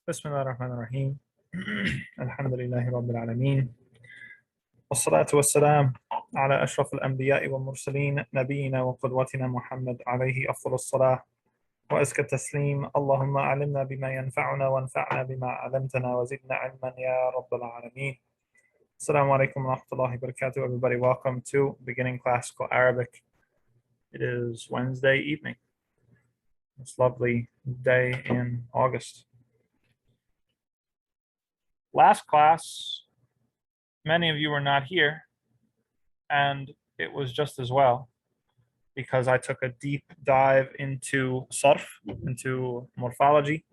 بسم الله الرحمن الرحيم الحمد لله رب العالمين والصلاة والسلام على أشرف الأنبياء والمرسلين نبينا وقدوتنا محمد عليه أفضل الصلاة وأزكى التسليم. اللهم علمنا بما ينفعنا وانفعنا بما علمتنا وزدنا علما يا رب العالمين. Assalamu alaikum wa rahmatullahi wa barakatuh. Everybody, welcome to Beginning Classical Arabic. It is Wednesday evening. This lovely day in August. Last class, many of you were not here, and it was just as well because I took a deep dive into sarf, into morphology,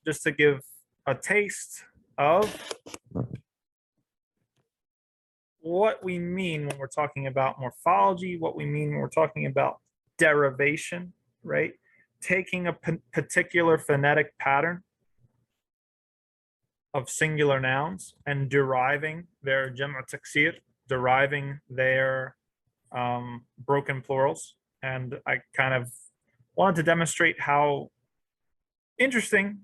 just to give a taste of what we mean when we're talking about morphology, what we mean when we're talking about derivation, right? Taking a particular phonetic pattern of singular nouns and deriving their jam'a taksir, deriving their broken plurals. And I kind of wanted to demonstrate how interesting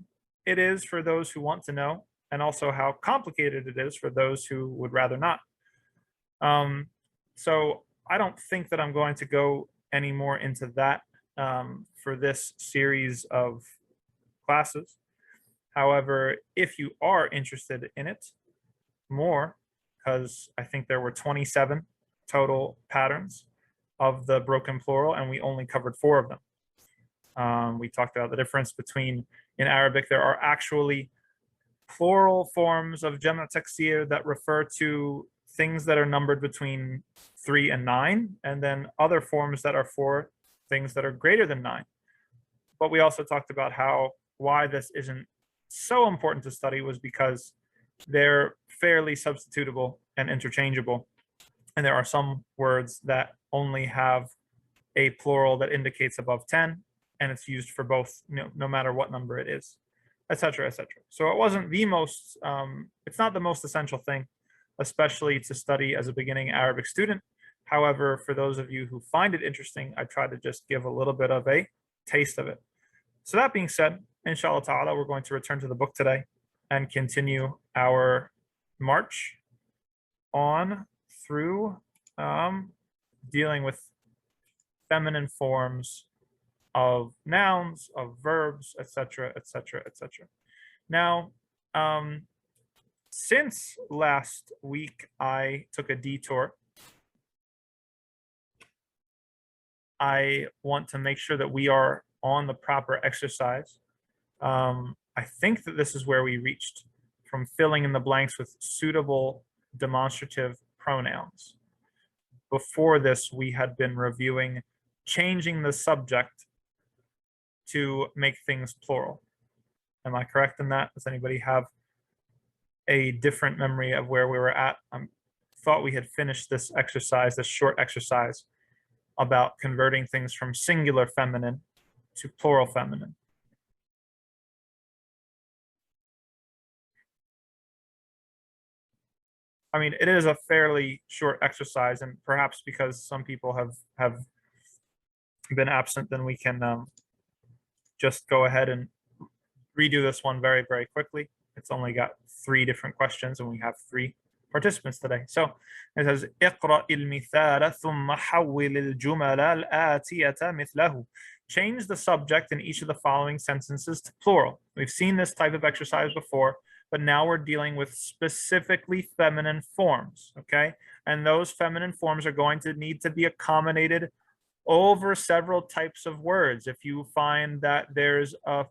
it is for those who want to know, and also how complicated it is for those who would rather not. So I don't think that I'm going to go any more into that for this series of classes. However, if you are interested in it more, because I think there were 27 total patterns of the broken plural, and we only covered 4 of them. We talked about the difference between, in Arabic, there are actually plural forms of jam'a taksir that refer to things that are numbered between 3 and 9, and then other forms that are for things that are greater than 9. But we also talked about why this isn't so important to study was because they're fairly substitutable and interchangeable. And there are some words that only have a plural that indicates above 10, and it's used for both, no matter what number it is, etc., etc. So it wasn't the most, it's not the most essential thing, especially to study as a beginning Arabic student. However, for those of you who find it interesting, I try to just give a little bit of a taste of it. So that being said, inshallah ta'ala, we're going to return to the book today and continue our march on through dealing with feminine forms of nouns, of verbs, etc., etc., etc. Now, since last week I took a detour, I want to make sure that we are on the proper exercise. I think that this is where we reached from filling in the blanks with suitable demonstrative pronouns. Before this, we had been reviewing changing the subject to make things plural. Am I correct in that? Does anybody have a different memory of where we were at? I thought we had finished this exercise, this short exercise about converting things from singular feminine to plural feminine. I mean, it is a fairly short exercise, and perhaps because some people have been absent, then we can just go ahead and redo this one very, very quickly. It's only got 3 different questions, and we have 3 participants today. So it says, اقرأ المثال ثم حول الجمل الآتية مثله. Change the subject in each of the following sentences to plural. We've seen this type of exercise before, but now we're dealing with specifically feminine forms, okay? And those feminine forms are going to need to be accommodated over several types of words. If you find that there's a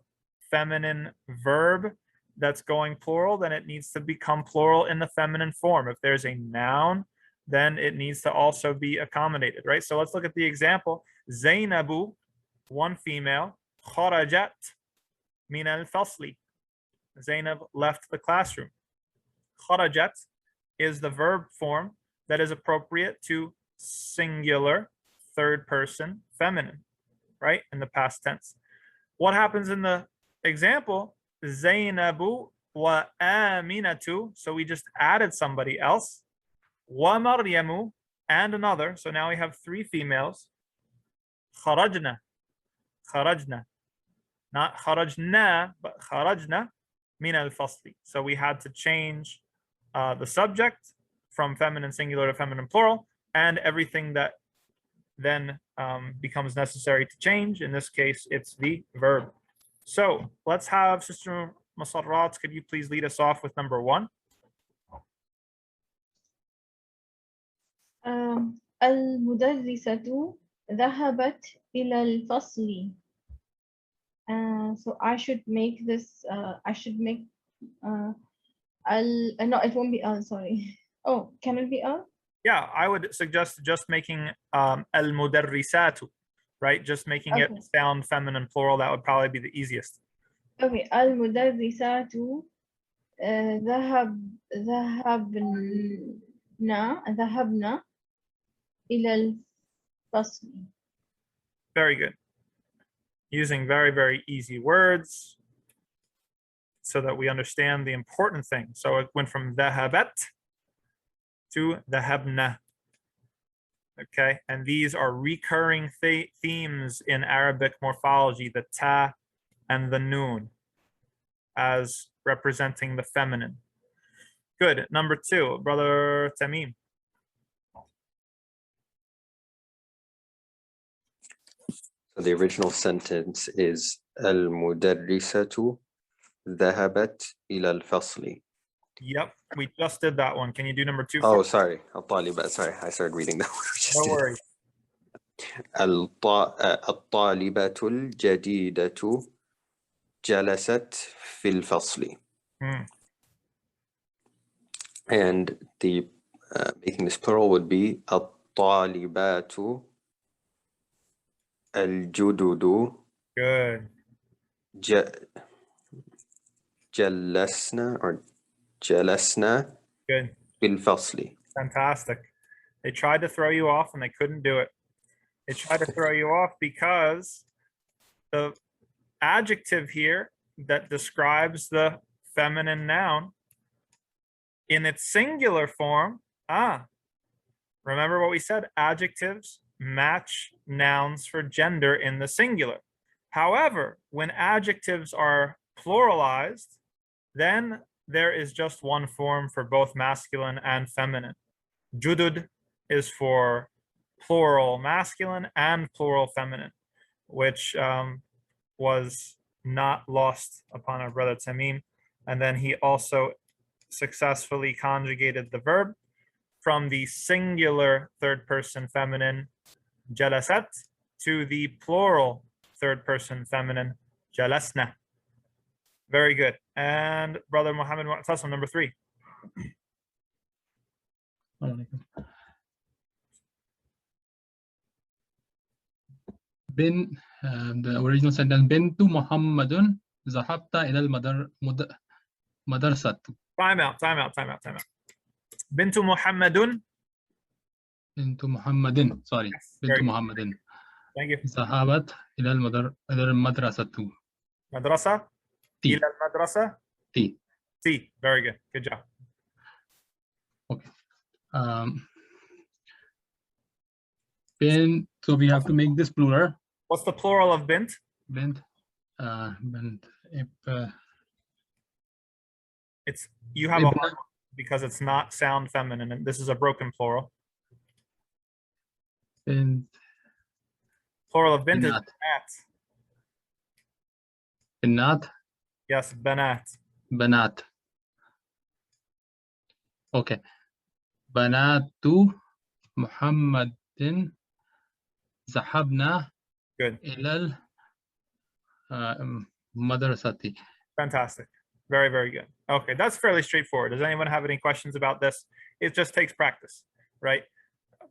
feminine verb that's going plural, then it needs to become plural in the feminine form. If there's a noun, then it needs to also be accommodated, right? So let's look at the example. Zainabu, one female, kharajat min al-fasli. Zainab left the classroom. Kharajat is the verb form that is appropriate to singular third person feminine, right? In the past tense. What happens in the example? Zainabu wa Aminatu. So we just added somebody else. Wa Maryamu, and another. So now we have 3 females. Kharajna. Kharajna. Not kharajna, but خرجنا من الفصل. So we had to change the subject from feminine singular to feminine plural, and everything that then becomes necessary to change. In this case, it's the verb. So let's have Sister Masarrat, could you please lead us off with number 1? المدرسة ذهبت إلى الفصل. So I should make this, I should make, no, it won't be sorry. Oh, can it be Yeah, I would suggest just making al-mudarrisatu, right? Just making it sound feminine plural. That would probably be the easiest. Okay, المدرسات ذهبنا إلى الفصل. Very good. Using very, very easy words so that we understand the important thing. So it went from ذهبت to ذهبنا. Okay, and these are recurring themes in Arabic morphology, the ta and the noon, as representing the feminine. Good. Number 2, Brother Tamim. So the original sentence is المدرسة ذهبت إلى الفصل. Yep, we just did that one. Can you do number 2? Oh, sorry. الطالبة. Sorry, I started reading that one. No worries. الطالبة الجديدة جلست في الفصل. And the making this plural would be الطالبات الجدد. Good. جلسنا or جلسنا Good. في الفصل. Fantastic. They tried to throw you off and they couldn't do it. They tried to throw you off because the adjective here that describes the feminine noun in its singular form, remember what we said, adjectives match nouns for gender in the singular. However, when adjectives are pluralized, then there is just one form for both masculine and feminine. Judud is for plural masculine and plural feminine, which was not lost upon our brother Tamim. And then he also successfully conjugated the verb from the singular third person feminine jalasat to the plural third person feminine jalasna. Very good. And Brother Muhammad Mu'tasim, number 3. The original sentence بنت محمد ذهبت إلى المدرسة. Time out. بنت محمد. بنت محمد. Sorry. Yes, بنت محمد. Thank you. ذهبت إلى المدرسة. مدرسة. إلى المدرسة. T. Very good. Good job. Okay. Bint. So we have to make this plural. What's the plural of bint? Bint. Bint. It's you have a hard one because it's not sound feminine, and this is a broken plural. Bint. Plural of bint is Banat. banat. Banat. Yes, banat. Banat. Okay. Banatu Muhammadin ذهبنا Good. إلى المدرسة. Fantastic. Very, very good. Okay, that's fairly straightforward. Does anyone have any questions about this? It just takes practice, right?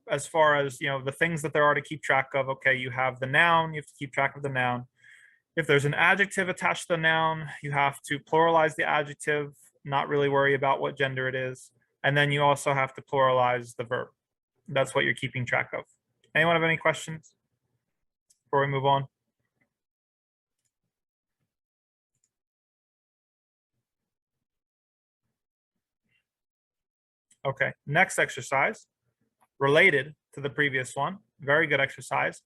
As far as, you know, the things that there are to keep track of. Okay, you have the noun, you have to keep track of the noun. If there's an adjective attached to the noun, you have to pluralize the adjective, not really worry about what gender it is. And then you also have to pluralize the verb. That's what you're keeping track of. Anyone have any questions before we move on? Okay, next exercise, related to the previous one. Very good exercise.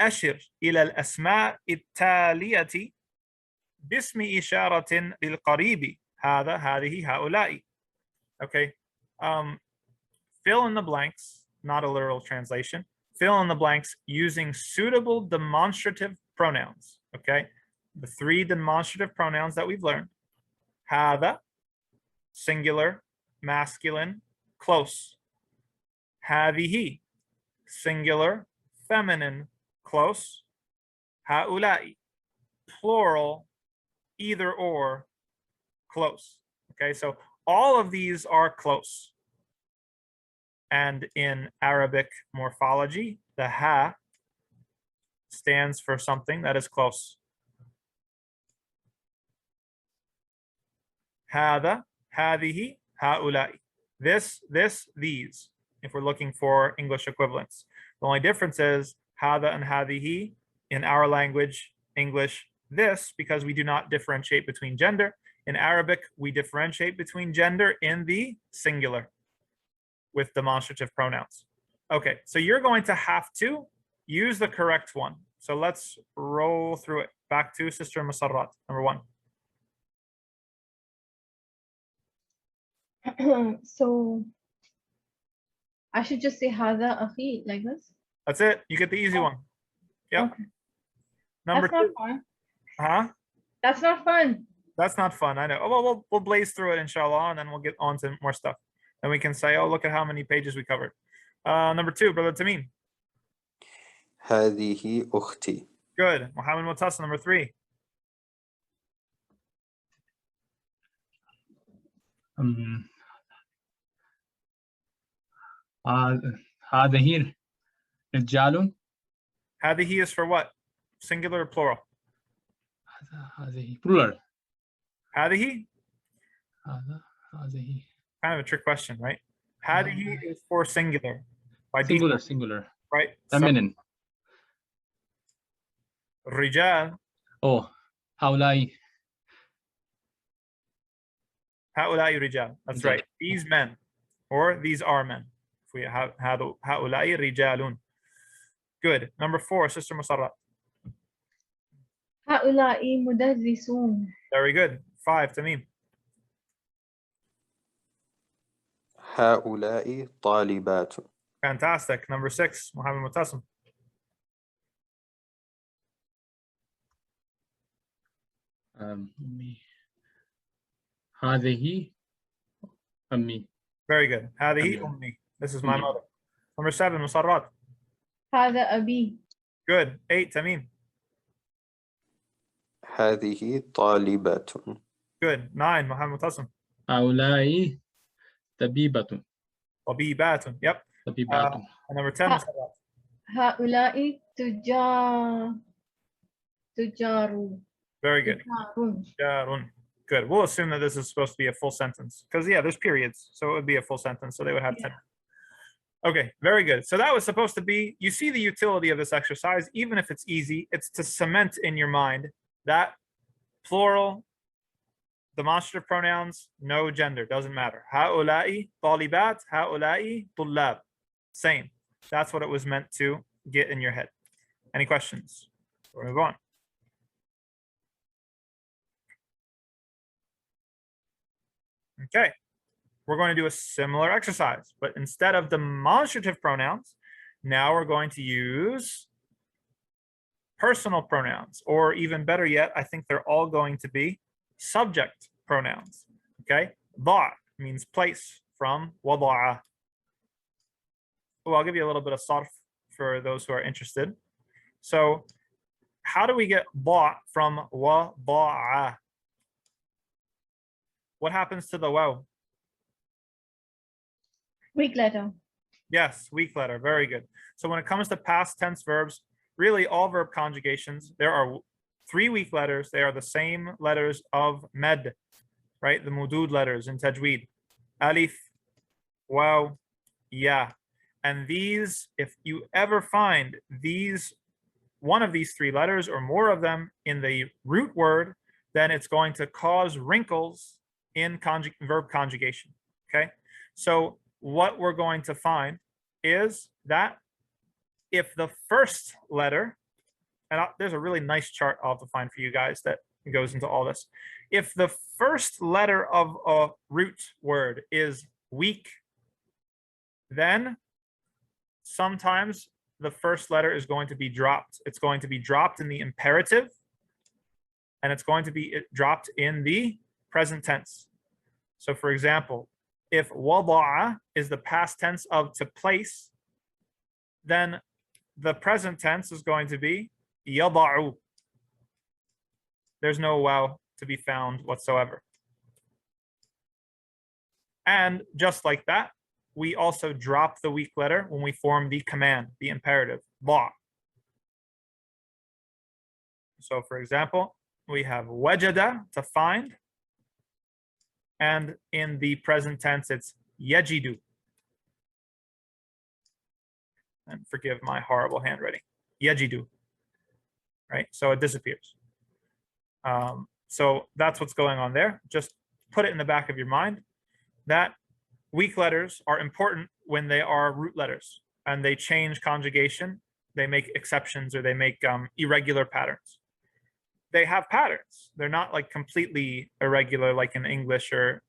أشر إلى الأسماء التالية باسم إشارة للقريب هذا هذه هؤلاء. Okay. Fill in the blanks, not a literal translation. Fill in the blanks using suitable demonstrative pronouns. Okay. The three demonstrative pronouns that we've learned. هذا, singular, masculine, close. هذه, singular, feminine, close. هؤلاء, plural, either or, close. Okay, so all of these are close. And in Arabic morphology, the ha stands for something that is close. هذا, هذه, هؤلاء. This, these, if we're looking for English equivalents. The only difference is هذا and هذه in our language, English, this, because we do not differentiate between gender. In Arabic, we differentiate between gender in the singular with demonstrative pronouns. Okay, so you're going to have to use the correct one. So let's roll through it. Back to Sister Masarrat, number 1. So I should just say هذا أخي like this. That's it. You get the easy one. Yep. Okay. Number That's 2. not fun. Huh? That's not fun. That's not fun. I know. Oh, well, we'll blaze through it, inshallah, and then we'll get on to more stuff. And we can say, oh, look at how many pages we covered. Number 2, Brother Tamim. هذه أختي. Good. Muhammad Mutas, number 3. هذه رجال. هذه is for what? Singular or plural? هذه plural. هذه? هذه Kind of a trick question, right? هذه is for singular. By singular, default, singular. right? So, Feminine. رجال. Oh, هؤلاء. هؤلاء رجال. That's رجال. right. These men, or these are men. If we have هؤلاء رجال. Good. Number 4, Sister Musarrat. هؤلاء مدرسون. Very good. 5, Tamim. هؤلاء طالبات. Fantastic. Number 6, Muhammad Mutasim. هذه أمي. Very good. هذه أمي. أمي. This is my أمي. mother. Number 7, Musarrat. هذا أبي. Good. 8, Tamim. هذه طالبات. Good. 9, Muhammad Mutasim. هؤلاء طبيبة. طبيبات. Yep. طبيبات. And number 10, Musarrat. هؤلاء تجار. Very good. تجار. Jarun. Good. We'll assume that this is supposed to be a full sentence because, yeah, there's periods. So it would be a full sentence. So they would have 10. Okay, very good. So that was supposed to be, you see the utility of this exercise, even if it's easy, it's to cement in your mind that plural, demonstrative pronouns, no gender, doesn't matter. هؤلاء طالبات, هؤلاء طلاب. Same. That's what it was meant to get in your head. Any questions? We'll move on. Okay, we're going to do a similar exercise, but instead of demonstrative pronouns, now we're going to use personal pronouns, or even better yet, I think they're all going to be subject pronouns. Okay, ضع means place, from وضع. Well, I'll give you a little bit of sarf for those who are interested. So how do we get ضع from وضع? What happens to the waw? Weak letter. Yes, weak letter. Very good. So when it comes to past tense verbs, really all verb conjugations, there are 3 weak letters. They are the same letters of med, right? The mudud letters in tajweed. Alif, waw, ya. And these, if you ever find these, one of these 3 letters or more of them in the root word, then it's going to cause wrinkles in verb conjugation. Okay, so what we're going to find is that if the first letter, and there's a really nice chart I'll have to find for you guys that It goes into all this. If the first letter of a root word is weak, then sometimes the first letter is going to be dropped. It's going to be dropped in the imperative, and it's going to be dropped in the present tense. So for example, if wada'a is the past tense of to place, then the present tense is going to be yada'u. There's no waw to be found whatsoever. And just like that, we also drop the weak letter when we form the command, the imperative, ba. So for example, we have wajada, to find, and in the present tense, it's yajidu. And forgive my horrible handwriting, yajidu, right? So it disappears. So that's what's going on there. Just put it in the back of your mind that weak letters are important when they are root letters and they change conjugation. They make exceptions or they make irregular patterns. They have patterns. They're not like completely irregular like in English or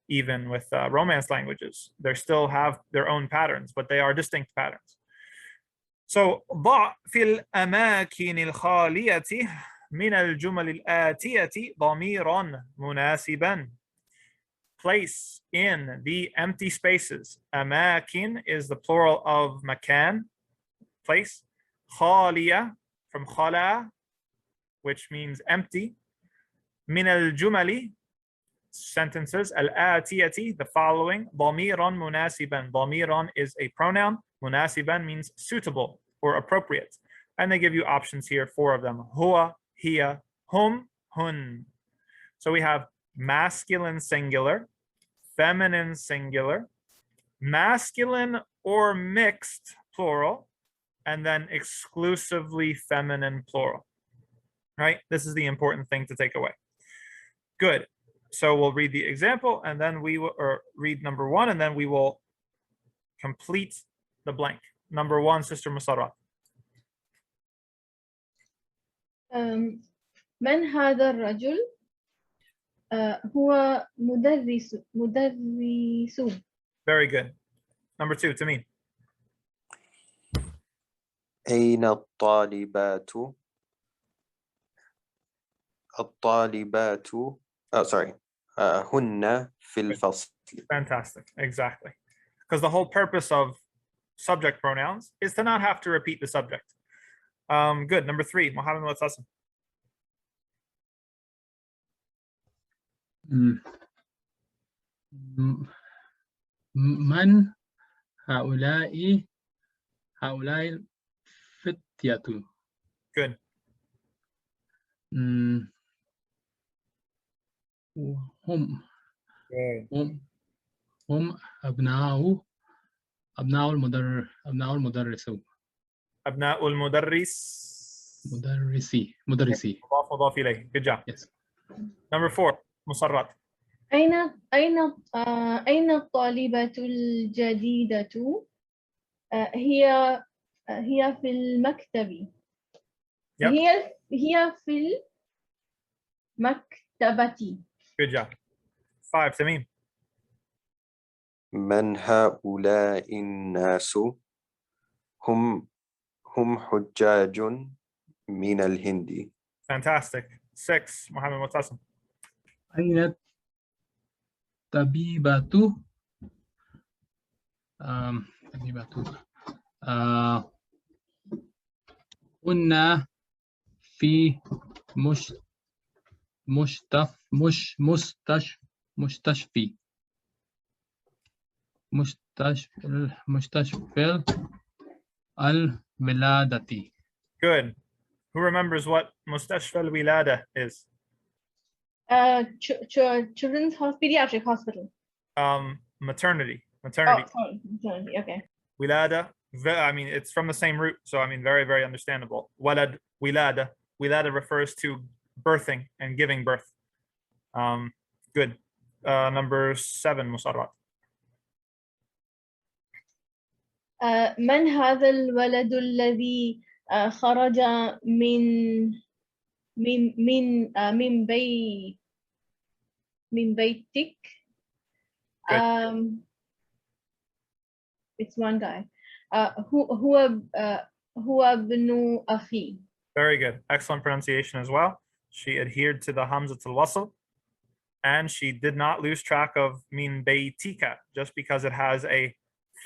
even with Romance languages. They still have their own patterns, but they are distinct patterns. So ضع في الأماكن الخالية من الجمل الآتية ضميرا مناسبا. Place in the empty spaces. أماكن is the plural of makan, place. خالية from خلا, which means empty. من الجمل, sentences. الآتية, the following. ضميرا مناسبا. ضميرا is a pronoun. مناسبا means suitable or appropriate. And they give you options here, 4 of them. هو, هي, hum, hun. So we have masculine singular, feminine singular, masculine or mixed plural, and then exclusively feminine plural. Right? This is the important thing to take away. Good. So we'll read the example and then we will read number 1 and then we will complete the blank. Number 1, Sister Musarrat. من هذا الرجل؟ هو مدرس. Very good. Number 2, Tamim. أين الطالبات؟ الطالبات هن في الفصل. Fantastic. Exactly. Because the whole purpose of subject pronouns is to not have to repeat the subject. Good. Number 3, Muhammad al-Tassim. من هؤلاء الفتية؟ Good. هم أبناء المدرس. أبناء المدرس. مدرسي. مضاف إليه. Good job. Yes. Number 4, Musarrat. أين الطالبة الجديدة؟ هي في المكتب. Yep. هي في المكتبة. Good job. 5, Tamim. من هؤلاء الناس؟ هم حجاج من الهند. Fantastic. 6, Muhammad al-Tassim. أين الطبيبة؟ هن في مستشفى الولادة. Good. Who remembers what Mustashfa al-Wilada is? Children's pediatric hospital. Maternity. Oh, sorry, maternity. Okay. Wilada. I mean, it's from the same root, so I mean, very, very understandable. Walad, wilada. Wilada refers to birthing and giving birth. Good. Number 7, Musarrat. من هذا الولد الذي خرج من من بيتك. Good. It's one guy. هو ابن أخي. Very good. Excellent pronunciation as well. She adhered to the Hamzat al-Wasl, and she did not lose track of min baytika. Just because it has a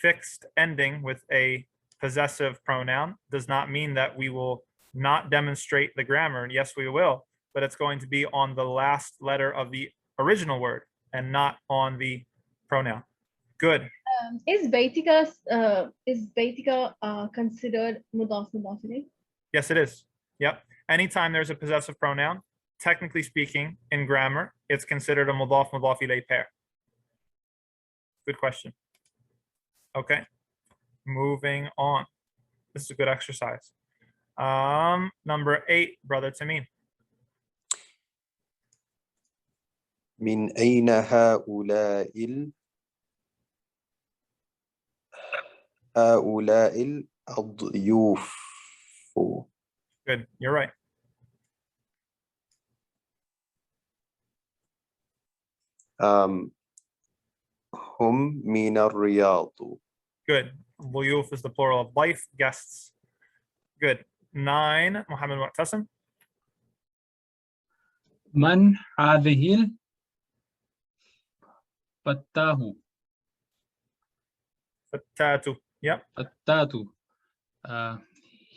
fixed ending with a possessive pronoun does not mean that we will not demonstrate the grammar. Yes, we will, but it's going to be on the last letter of the original word and not on the pronoun. Good. Is بيتك considered مضاف إليه? Yes, it is. Yep. Anytime there's a possessive pronoun, technically speaking, in grammar, it's considered a mudaf ilay pair. Good question. Okay. Moving on. This is a good exercise. Number 8, brother Tamim. من أين هؤلاء الضيوف. Good. You're right. هم من الرياض. Good. ضيوف is the plural of ضيف, guests. Good. 9, Muhammad Mu'tasim. من هذه الفتاة. Fatatu. Yep. فتاة.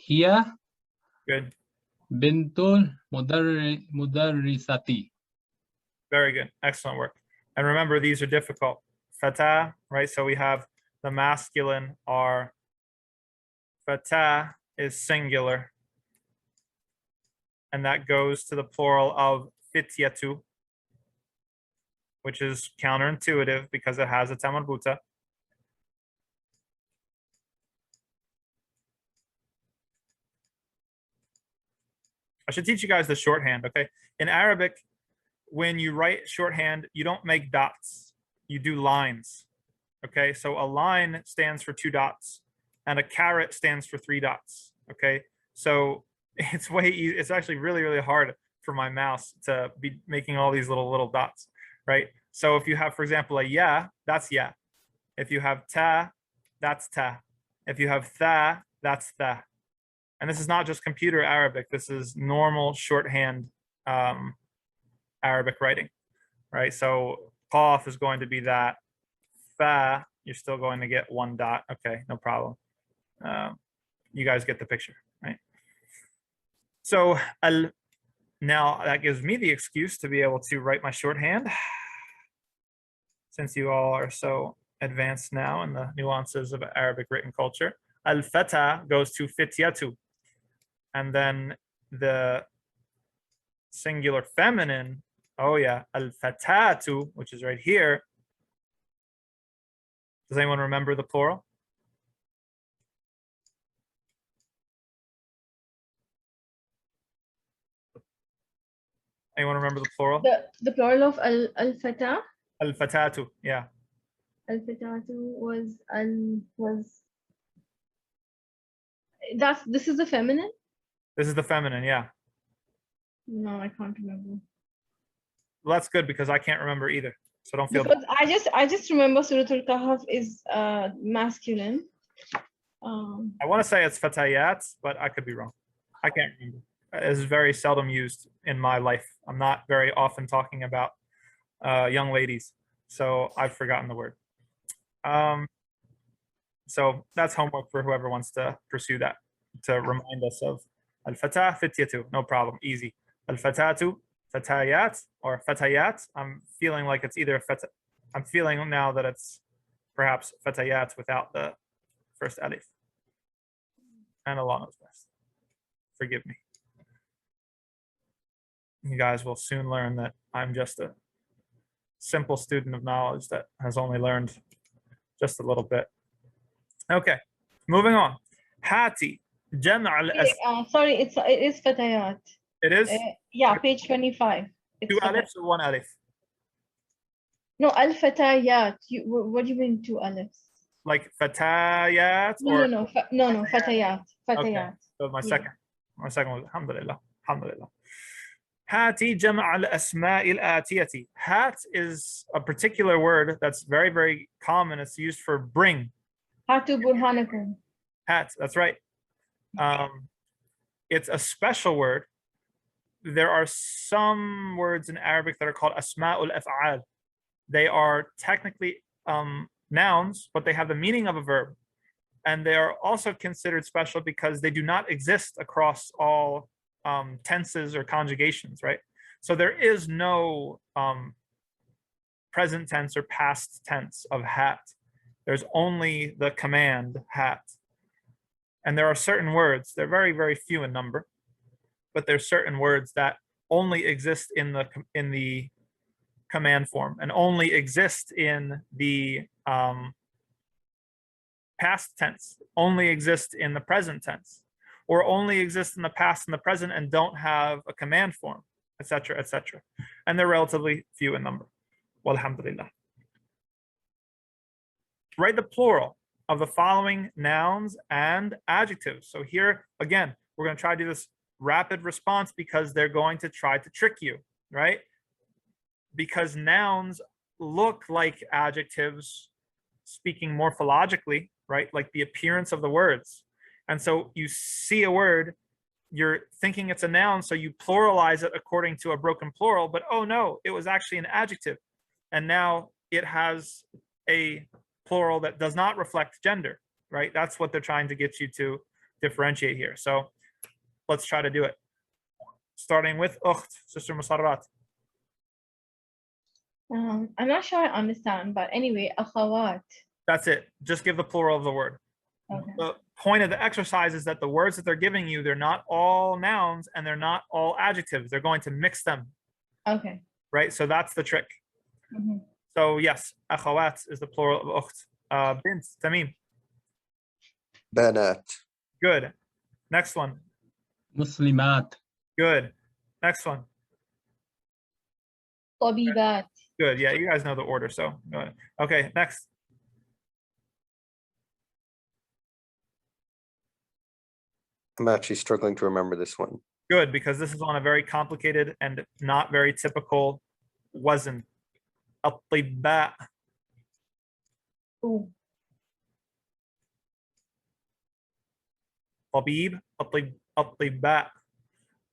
هي Good. بنت مدرستي. Very good. Excellent work. And remember, these are difficult. Fatah, right? So we have the masculine are fatah is singular. And that goes to the plural of fityatu, which is counterintuitive because it has a tamarbuta. I should teach you guys the shorthand, okay? In Arabic, when you write shorthand, you don't make dots, you do lines, okay? So a line stands for 2 dots and a caret stands for 3 dots, okay? So it's it's actually really, really hard for my mouse to be making all these little dots, right? So if you have, for example, a ya, that's ya. If you have ta, that's ta. If you have tha, that's tha. And this is not just computer Arabic, this is normal shorthand Arabic writing, right? So qaf is going to be that. Fa, you're still going to get 1 dot. Okay, no problem. You guys get the picture, right? So now that gives me the excuse to be able to write my shorthand, since you all are so advanced now in the nuances of Arabic written culture. Al-Fatah goes to fityatu. And then the singular feminine, oh yeah, al-fatatu, which is right here. Does anyone remember the plural? Anyone remember the plural? The plural of al-fatah? Al-fatatu, yeah. Al-fatatu was this is the feminine? This is the feminine, yeah. No, I can't remember. Well, that's good because I can't remember either. So don't feel because I just remember Surah Al-Kahf is masculine. I want to say it's fatayat, but I could be wrong. I can't remember. It's very seldom used in my life. I'm not very often talking about young ladies, so I've forgotten the word. So that's homework for whoever wants to pursue that, to remind us of al-fatah fityatu. No problem, easy. Al-fatatu, fatayat, or fatayat. I'm feeling like it's either I'm feeling now that it's perhaps fatayat without the first alif. And Allah knows best. Forgive me. You guys will soon learn that I'm just a simple student of knowledge that has only learned just a little bit. Okay, moving on. Hati, sorry, it is fatayat. It is? Yeah, page 25. It's 2 alifs or 1 alif? No, al-fatayat. What do you mean 2 alifs? Like fatayat? No, fatayat. Fatayat. Okay. So my second was alhamdulillah. Alhamdulillah. Hati jama' al-asma'i al-atiyati. Hat is a particular word that's very, very common. It's used for bring. Hatu burhanakum. Hat, that's right. It's a special word. There are some words in Arabic that are called asma'ul af'al. They are technically nouns, but they have the meaning of a verb. And they are also considered special because they do not exist across all tenses or conjugations, right? So there is no present tense or past tense of hat. There's only the command hat. And there are certain words, they're very, very few in number, but there's certain words that only exist in the command form and only exist in the past tense, only exist in the present tense, or only exist in the past and the present and don't have a command form, etc., etc. And they're relatively few in number. Walhamdulillah. Write the plural of the following nouns and adjectives. So here, again, we're going to try to do this rapid response because they're going to try to trick you, right? Because nouns look like adjectives speaking morphologically, right? Like the appearance of the words. And so you see a word, you're thinking it's a noun, so you pluralize it according to a broken plural, but oh no, it was actually an adjective. And now it has a plural that does not reflect gender, right? That's what they're trying to get you to differentiate here. So let's try to do it. Starting with ukht, Sister Musarrat. I'm not sure I understand, but anyway, akhawat. That's it. Just give the plural of the word. Okay. The point of the exercise is that the words that they're giving you, they're not all nouns and they're not all adjectives. They're going to mix them, Okay. right? So that's the trick. Mhm. So yes, akhawat is the plural of ukht. Bint, Tamim. Banat. Good. Next one. Muslimat. Good. Next one. Tabibat. Good. Yeah, you guys know the order, so go ahead. Okay, next. I'm actually struggling to remember this one. Good, because this is on a very complicated and not very typical wazn. At-tibba. Ooh. Tabib. At-tibba.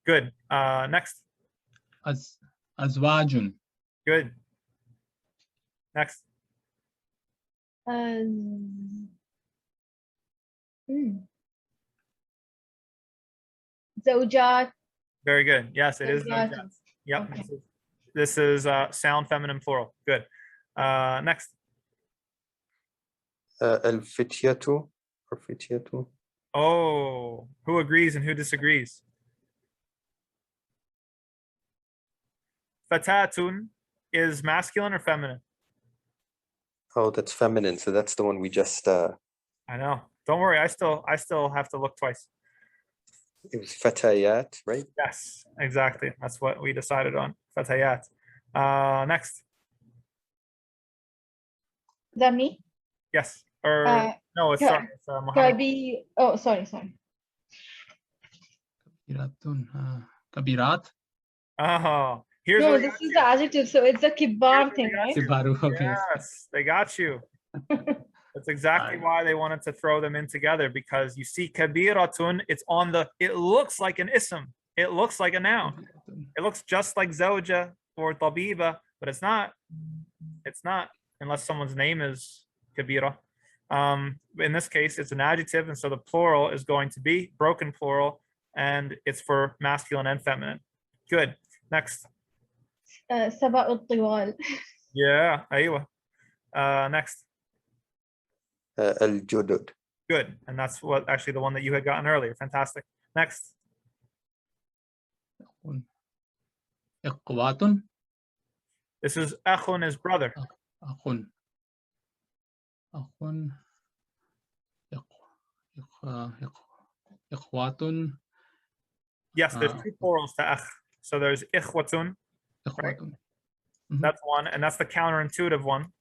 Good. Next. Azwajun. Good. Next. Zawjat. Very good. Yes, it is. Zawjat. Yep. Okay. This is sound feminine plural. Good. Next. Al-fityatu or fityatu. Oh, who agrees and who disagrees? Fatatun is masculine or feminine? Oh, that's feminine. So that's the one we just. I know. Don't worry. I still have to look twice. It was fatayat, right? Yes, exactly. That's what we decided on. Fatayat. Next. Is that me? Yes. Or no, it's, Ka- sorry, it's Muhammad. Kabi. Oh, sorry. Kabiratun. Kabirat. Oh, here's No, what this is the adjective, so it's a kibar thing, right? Kibaru. Okay. Yes, they got you. That's exactly why they wanted to throw them in together, because you see kabiratun, it's on the, it looks like an ism. It looks like a noun. It looks just like zawja or tabiba, but it's not. It's not, unless someone's name is kabira. In this case, it's an adjective, and so the plural is going to be broken plural, and it's for masculine and feminine. Good. Next. Saba'ut tiwal. Yeah, aywa. Next. Al-judud. Good. And that's what actually the one that you had gotten earlier. Fantastic. Next. Iqwatun. This is akhun, his brother. Akhun. Akhun. Ikhwatun. Yes, there's two plurals to akh. So there's ikhwatun. Ikhwatun. That's one, and that's the counterintuitive one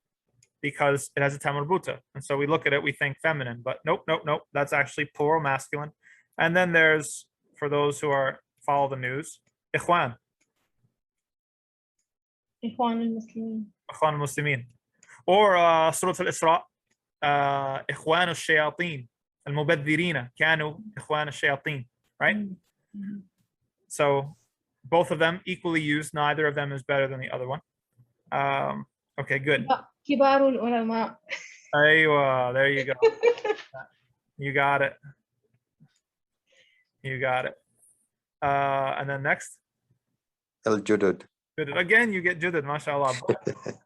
because it has a tamurbuta. And so we look at it, we think feminine, but nope. That's actually plural masculine. And then there's, for those who follow the news, ikhwan. إخوان المسلمين. إخوان المسلمين. Or سورة الإسراء إخوان الشياطين المبذرين كانوا إخوان الشياطين, right? So both of them equally used. Neither of them is better than the other one. Okay, good. كبار العلماء. Aywa, there you go. You got it. You got it. And then next. الجدد. Judud. Again, you get Judud, mashallah.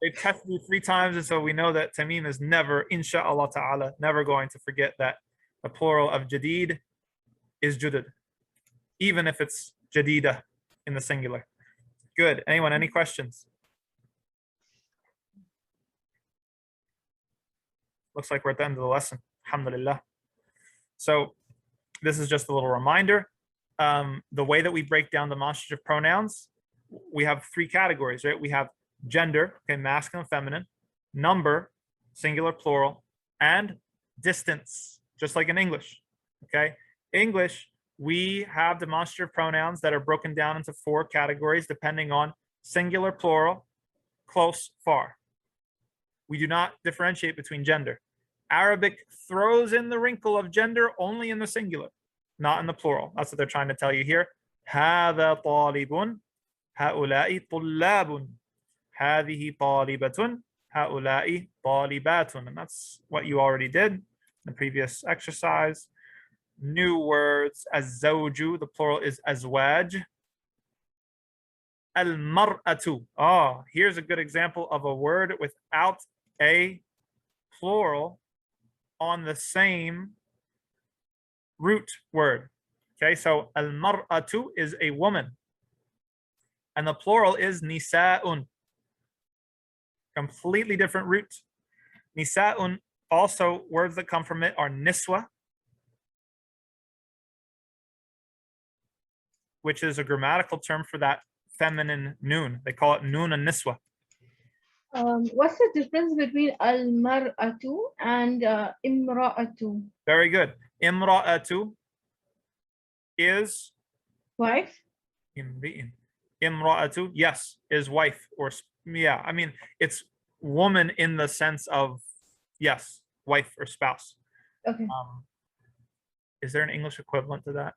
They've tested you 3 times, and so we know that Tamim is never, insha'Allah ta'ala, never going to forget that the plural of Jadid is Judud, even if it's Jadida in the singular. Good. Anyone, any questions? Looks like we're at the end of the lesson. Alhamdulillah. So this is just a little reminder. The way that we break down demonstrative pronouns, we have 3 categories, right? We have gender, okay, masculine, feminine, number, singular, plural, and distance, just like in English, okay? English, we have demonstrative pronouns that are broken down into 4 categories depending on singular, plural, close, far. We do not differentiate between gender. Arabic throws in the wrinkle of gender only in the singular, not in the plural. That's what they're trying to tell you here. هذا طالب, هؤلاء طلاب, هذه طالبة, هؤلاء طالبات. And that's what you already did in the previous exercise. New words, الزوج, the plural is أزواج. المرأة. Oh, here's a good example of a word without a plural on the same root word. Okay, so المرأة is a woman, and the plural is nisa'un. Completely different root. Nisa'un, also words that come from it are niswa, which is a grammatical term for that feminine noon. They call it noon and niswa. What's the difference between al-mar'atu and imra'atu? Very good. Imra'atu is Wife? Imra'atu, yes, is wife, or yeah, I mean, it's woman in the sense of, yes, wife or spouse. Okay. Is there an English equivalent to that?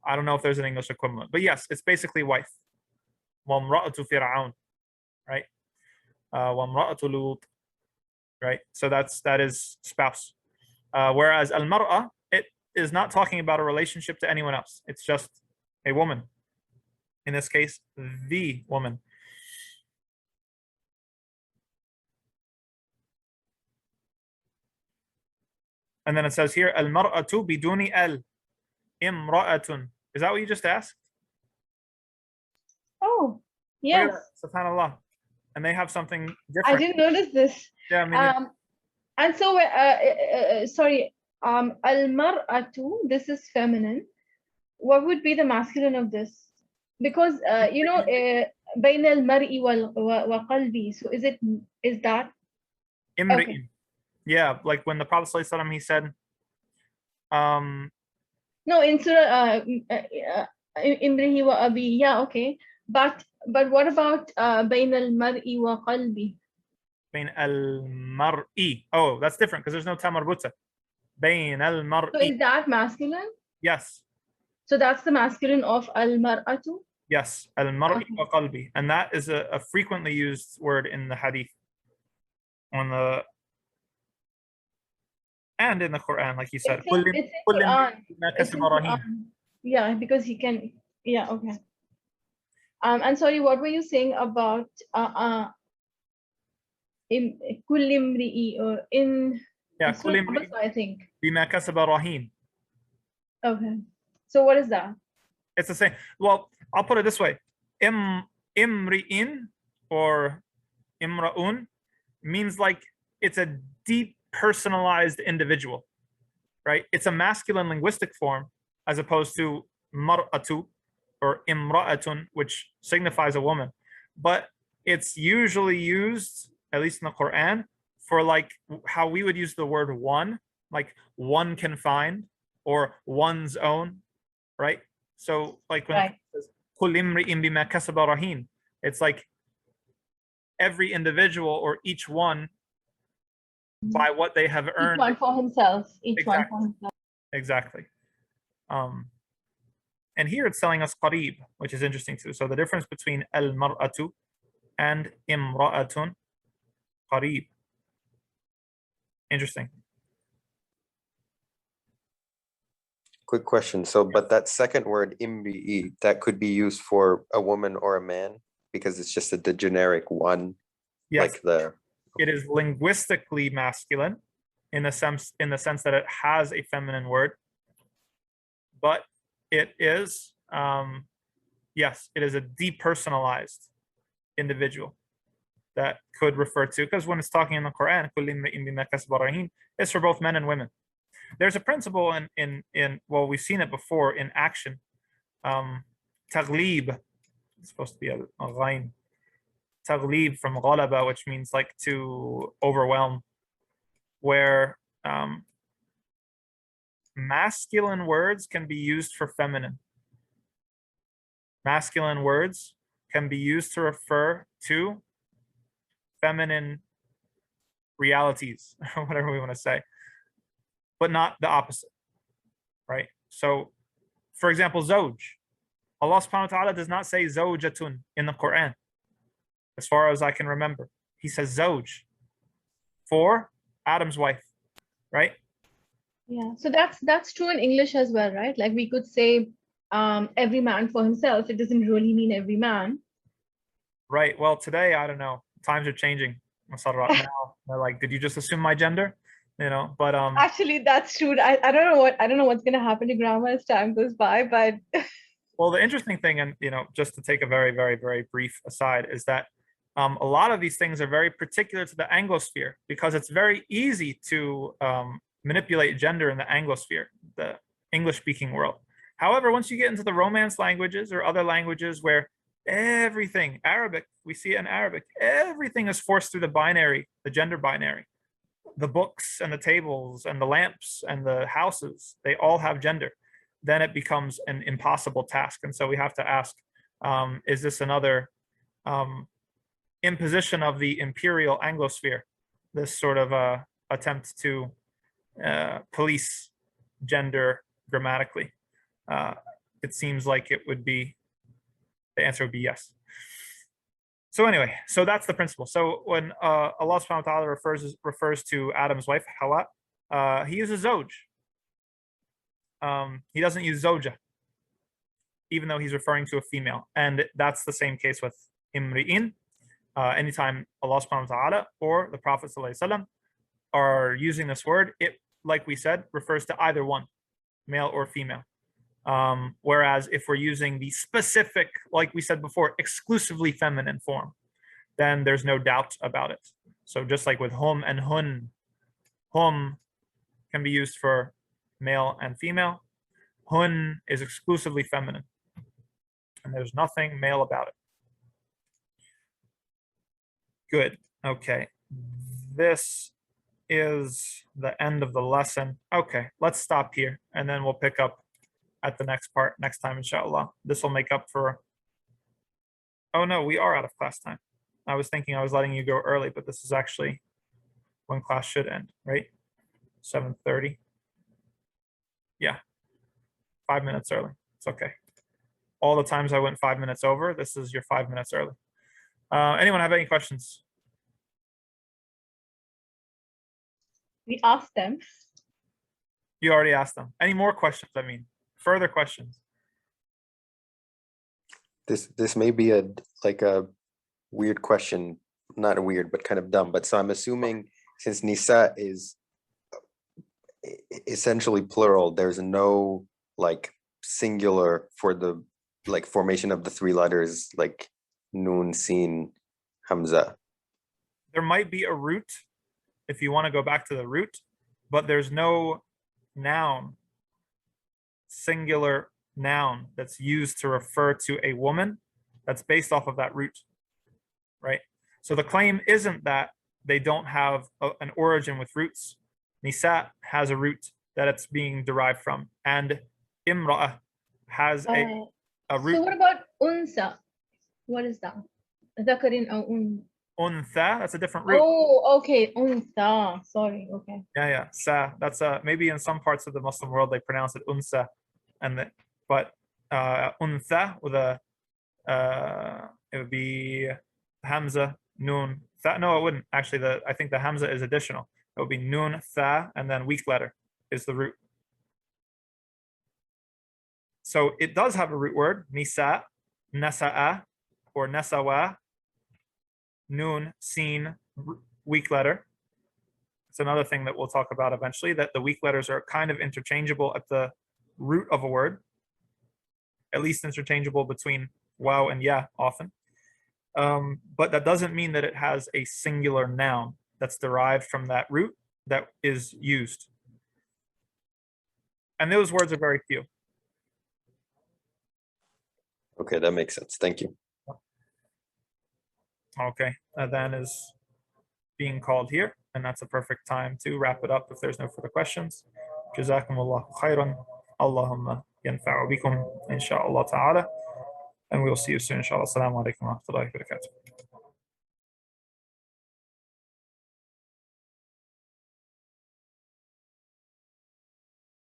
I don't know if there's an English equivalent, but yes, it's basically wife. وَامْرَأَةُ فِرْعَوْنَ, right? وَامْرَأَةُ لُوطٍ, right? So that is spouse. Whereas al-mar'a, it is not talking about a relationship to anyone else. It's just a woman. In this case, the woman. And then it says here, al-mar'atu biduni al, imra'atun. Is that what you just asked? Oh, yes. SubhanAllah. And they have something different. I didn't notice this. Yeah, I mean, And so, sorry, al-mar'atu, this is feminine. What would be the masculine of this? Because, you know, بين المرء وقلبي. So is that? imri'in. Okay. Yeah, like when the Prophet ﷺ, he said, No, in Surah Imrihi wa Abi. Yeah, okay. But what about بين المرء وقلبي? بين المرء. Oh, that's different because there's no ta marbuta. بين المرء. So is that masculine? Yes. So that's the masculine of al-mar'atu? Yes, al-mar'i Okay. wa qalbi. And that is a frequently used word in the hadith. And in the Quran, like you said. It's in Quran. It's in Quran. Yeah, because he can. Yeah, okay. And sorry, what were you saying about in kulli imri'i or in? Yeah, Surah كل امرئ I think. بما كسب رهين. Okay. So what is that? It's the same. Well, I'll put it this way. Imri'in or imra'un means like it's a deep personalized individual, right? It's a masculine linguistic form as opposed to mar'atu or imra'atun, which signifies a woman. But it's usually used, at least in the Quran, for like how we would use the word one, like one can find or one's own, right? So like when Right. it says كل امرئ بما كسب رهين. It's like every individual or each one by what they have earned. Each one for himself. Each Exactly. one for himself. Exactly. And here it's telling us qarib, which is interesting too. So the difference between al-mar'atu and imra'atun, qarib. Interesting. Quick question. So, but that second word, imri'i, that could be used for a woman or a man because it's just the generic one. Yes, Like the. it is linguistically masculine in the sense that it has a feminine word, but it is, yes, it is a depersonalized individual that could refer to, because when it's talking in the Quran, it's for both men and women. There's a principle in well, we've seen it before in action. Taghlib, it's supposed to be a ghain. Taghlib from ghalaba, which means like to overwhelm, where masculine words can be used for feminine. Masculine words can be used to refer to feminine realities, or whatever we want to say, but not the opposite, right? So, for example, Zawj. Allah subhanahu wa ta'ala does not say Zawjatun in the Quran, as far as I can remember. He says Zawj for Adam's wife, right? Yeah, so that's true in English as well, right? Like we could say every man for himself. It doesn't really mean every man. Right. Well, today, I don't know. Times are changing. Now they're like, did you just assume my gender? You know, but Actually, that's true. I don't know what's gonna happen to grammar as time goes by, but well, the interesting thing, and you know, just to take a very, very, very brief aside, is that a lot of these things are very particular to the Anglosphere, because it's very easy to manipulate gender in the Anglosphere, the English-speaking world. However, once you get into the Romance languages or other languages where everything, Arabic, we see it in Arabic, everything is forced through the binary, the gender binary. The books and the tables and the lamps and the houses, they all have gender. Then it becomes an impossible task. And so we have to ask, is this another imposition of the imperial Anglosphere, this sort of attempt to police gender grammatically? It seems like it would be, the answer would be yes. So anyway, so that's the principle. So when Allah subhanahu wa ta'ala refers to Adam's wife, Hawa, he uses Zawj. He doesn't use Zawja, even though he's referring to a female. And that's the same case with Imri'in. Anytime Allah subhanahu wa ta'ala or the Prophet sallallahu alaihi wasallam are using this word, it, like we said, refers to either one, male or female. Whereas if we're using the specific, like we said before, exclusively feminine form, then there's no doubt about it. So just like with hum and hun, hum can be used for male and female. Hun is exclusively feminine, and there's nothing male about it. Good. Okay. This is the end of the lesson. Okay, let's stop here, and then we'll pick up at the next part next time, inshallah. This will make up for, oh no, we are out of class time. I was thinking I was letting you go early, but this is actually when class should end, right? 7:30. Yeah, 5 minutes early. It's okay. All the times I went 5 minutes over, this is your 5 minutes early. Anyone have any questions? we asked them. You already asked them. Any more questions? I mean, further questions? This may be a weird question, not weird, but kind of dumb. But so I'm assuming since Nisa is essentially plural, there's no like singular for the like formation of the three letters like Nun, Sin, Hamza. There might be a root if you want to go back to the root, but there's no noun, singular noun that's used to refer to a woman that's based off of that root, right? So the claim isn't that they don't have an origin with roots. Nisa has a root that it's being derived from, and Imra'ah has a root. So Unsa. What is that? ذكر أو Untha, that's a different root. Oh, okay. Unsa. Sorry. Okay. Yeah. Sa. That's maybe in some parts of the Muslim world they pronounce it unsa, but untha with a it would be hamza noon tha. No, it wouldn't actually. I think the hamza is additional. It would be noon tha and then weak letter is the root. So it does have a root word, nisa, nasa'a, or nasawa, noon, seen, weak letter. It's another thing that we'll talk about eventually, that the weak letters are kind of interchangeable at the root of a word, at least interchangeable between waw and ya often. But that doesn't mean that it has a singular noun that's derived from that root that is used. And those words are very few. Okay, that makes sense. Thank you. Okay, adhan is being called here, and that's a perfect time to wrap it up if there's no further questions. Jazakumullahu khairan. Allahumma yanfa'u bikum, inshallah ta'ala. And we'll see you soon, inshallah. Assalamu alaikum wa rahmatullahi wa barakatuh.